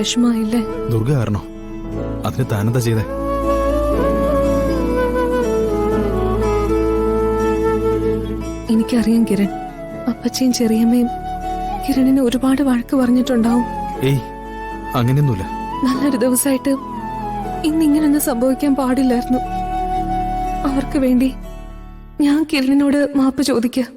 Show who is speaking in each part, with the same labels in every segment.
Speaker 1: വിഷമായില്ലേ?
Speaker 2: ദുർഗ കാരണോ? അതിന് താനെന്താ ചെയ്തേ?
Speaker 1: എനിക്കറിയാം കിരൺ, അപ്പച്ചയും ചെറിയമ്മയും കിരണിന് ഒരുപാട് വഴക്ക് പറഞ്ഞിട്ടുണ്ടാവും.
Speaker 2: ഏയ്, അങ്ങനെയൊന്നുമില്ല.
Speaker 1: നല്ലൊരു ദിവസമായിട്ട് ഇന്നിങ്ങനൊന്നും സംഭവിക്കാൻ പാടില്ലായിരുന്നു. അവർക്ക് വേണ്ടി ഞാൻ കിരണിനോട് മാപ്പ് ചോദിക്കാം.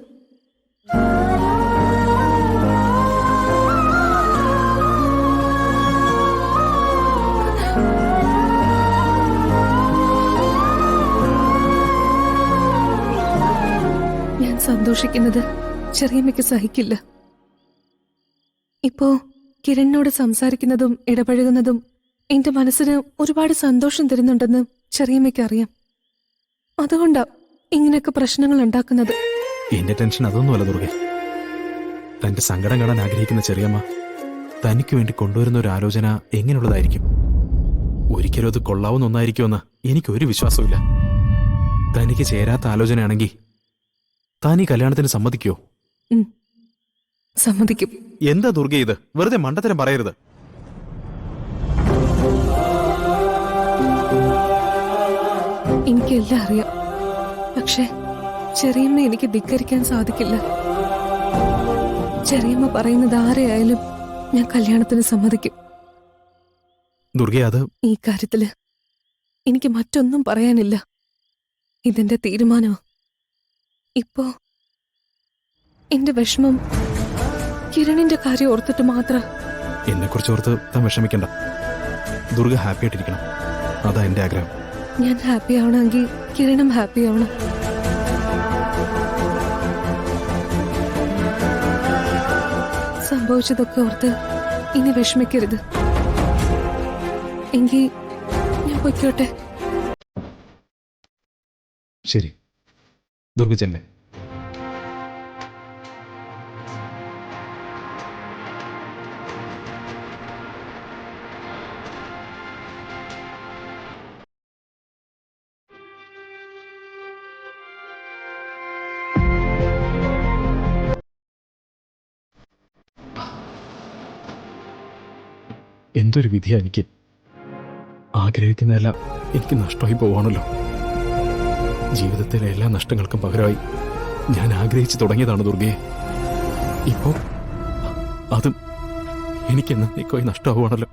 Speaker 1: ഞാൻ സന്തോഷിക്കുന്നത് ചെറിയമ്മയ്ക്ക് സഹിക്കില്ല. ഇപ്പോ കിരണിനോട് സംസാരിക്കുന്നതും ഇടപഴകുന്നതും എന്റെ മനസ്സിന് ഒരുപാട് സന്തോഷം തരുന്നുണ്ടെന്ന് ചെറിയമ്മയ്ക്ക് അറിയാം. അതുകൊണ്ടാ ഇങ്ങനെയൊക്കെ പ്രശ്നങ്ങൾ ഉണ്ടാക്കുന്നത്.
Speaker 2: എന്റെ ടെൻഷൻ അതൊന്നുമല്ല ദുർഗ. തന്റെ സങ്കടം കാണാൻ ആഗ്രഹിക്കുന്ന ചെറിയമ്മ തനിക്ക് വേണ്ടി കൊണ്ടുവരുന്ന ഒരു ആലോചന എങ്ങനെയുള്ളതായിരിക്കും? ഒരിക്കലും അത് കൊള്ളാവുന്ന ഒന്നായിരിക്കുമെന്ന് എനിക്കൊരു വിശ്വാസമില്ല. തനിക്ക് ചേരാത്ത ആലോചനയാണെങ്കിൽ താൻ ഈ കല്യാണത്തിന് സമ്മതിക്കോ?
Speaker 1: സമ്മതിക്കും.
Speaker 2: എന്താ ദുർഗ ഇത്? വെറുതെ മണ്ടത്തരം പറയരുത്.
Speaker 1: എനിക്കെല്ലാം അറിയാം. പക്ഷെ ചെറിയമ്മ എനിക്ക് ധിക്കരിക്കാൻ സാധിക്കില്ല. ചെറിയമ്മ പറയുന്നത് ആരെയായാലും ഞാൻ കല്യാണത്തിന് സമ്മതിക്കും.
Speaker 2: ദുർഗ, അത്
Speaker 1: ഈ കാര്യത്തില് എനിക്ക് മറ്റൊന്നും പറയാനില്ല. ഇതെന്റെ തീരുമാനമോ. ഇപ്പോ എന്റെ വിഷമം കിരണിന്റെ കാര്യം ഓർത്തിട്ട് മാത്രം.
Speaker 2: എന്നെ കുറിച്ച് ഓർത്ത് താൻ വിഷമിക്കണ്ട. ദുർഗ ഹാപ്പി ആയിട്ടിരിക്കണം. അതാ എന്റെ ആഗ്രഹം.
Speaker 1: ഞാൻ ഹാപ്പി ആവണമെങ്കിൽ കിരണും ഹാപ്പി ആവണം. സംഭവിച്ചതൊക്കെ ഓർത്ത് ഇനി വിഷമിക്കരുത്. എങ്കിൽ ഞാൻ പൊയ്ക്കോട്ടെ.
Speaker 2: ശരി ദുർഗ, ചെല്ലേ. എന്തൊരു വിധിയാ എനിക്ക്. ആഗ്രഹിക്കുന്നതെല്ലാം എനിക്ക് നഷ്ടമായി പോവാണല്ലോ. ജീവിതത്തിലെ എല്ലാ നഷ്ടങ്ങൾക്കും പകരമായി ഞാൻ ആഗ്രഹിച്ചു തുടങ്ങിയതാണ് ദുർഗയെ. ഇപ്പോ അതും എനിക്ക് എന്നേക്കുമായി നഷ്ടമാവുകയാണല്ലോ.